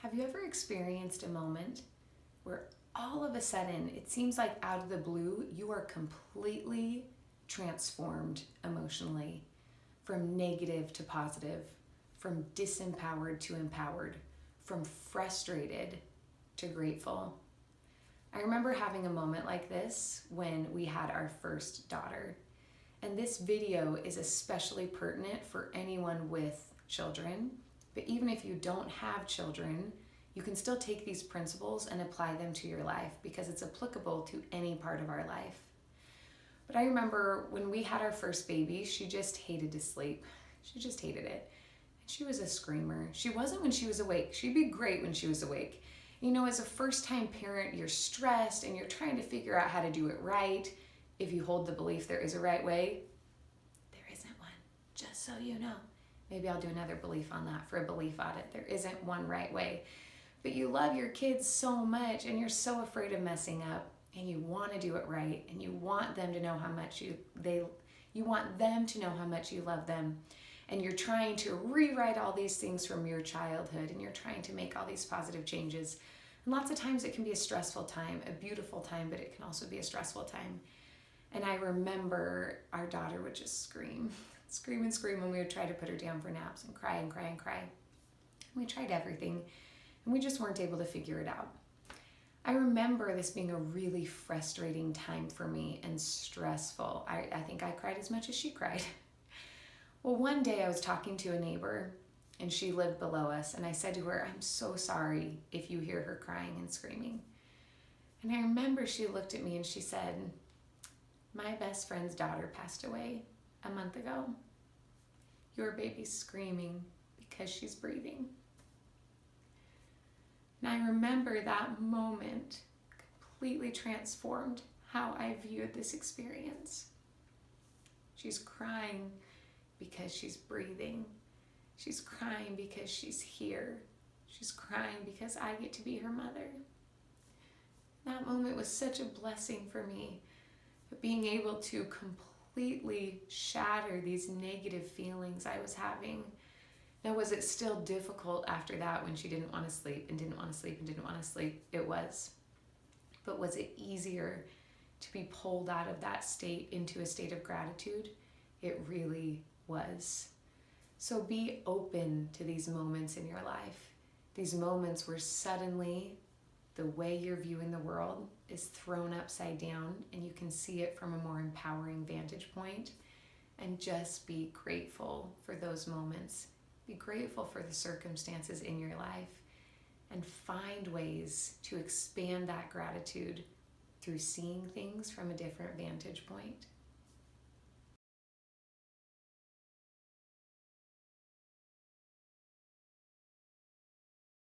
Have you ever experienced a moment where all of a sudden it seems like out of the blue you are completely transformed emotionally, from negative to positive, from disempowered to empowered, from frustrated to grateful? I remember having a moment like this when we had our first daughter. And this video is especially pertinent for anyone with children. But even if you don't have children, you can still take these principles and apply them to your life because it's applicable to any part of our life. But I remember when we had our first baby, she just hated to sleep. She just hated it. And she was a screamer. She wasn't when she was awake. She'd be great when she was awake. You know, as a first-time parent, you're stressed and you're trying to figure out how to do it right. If you hold the belief there is a right way, there isn't one, just so you know. Maybe I'll do another belief on that for a belief audit. There isn't one right way. But you love your kids so much and you're so afraid of messing up and you want to do it right and you want them to know how much you want them to know how much you love them. And you're trying to rewrite all these things from your childhood and you're trying to make all these positive changes. And lots of times it can be a stressful time, a beautiful time, but it can also be a stressful time. And I remember our daughter would just scream and scream when we would try to put her down for naps and cry and cry and cry. And we tried everything and we just weren't able to figure it out. I remember this being a really frustrating time for me and stressful. I think I cried as much as she cried. Well, one day I was talking to a neighbor and she lived below us and I said to her, "I'm so sorry if you hear her crying and screaming." And I remember she looked at me and she said, "My best friend's daughter passed away a month ago. Your baby's screaming because she's breathing." And I remember that moment completely transformed how I viewed this experience. She's crying because she's breathing. She's crying because she's here. She's crying because I get to be her mother. That moment was such a blessing for me, being able to completely shatter these negative feelings I was having. Now, was it still difficult after that when she didn't want to sleep and didn't want to sleep and didn't want to sleep? It was. But was it easier to be pulled out of that state into a state of gratitude? It really was. So be open to these moments in your life. These moments where suddenly the way you're viewing the world is thrown upside down and you can see it from a more empowering vantage point, and just be grateful for those moments. Be grateful for the circumstances in your life and find ways to expand that gratitude through seeing things from a different vantage point.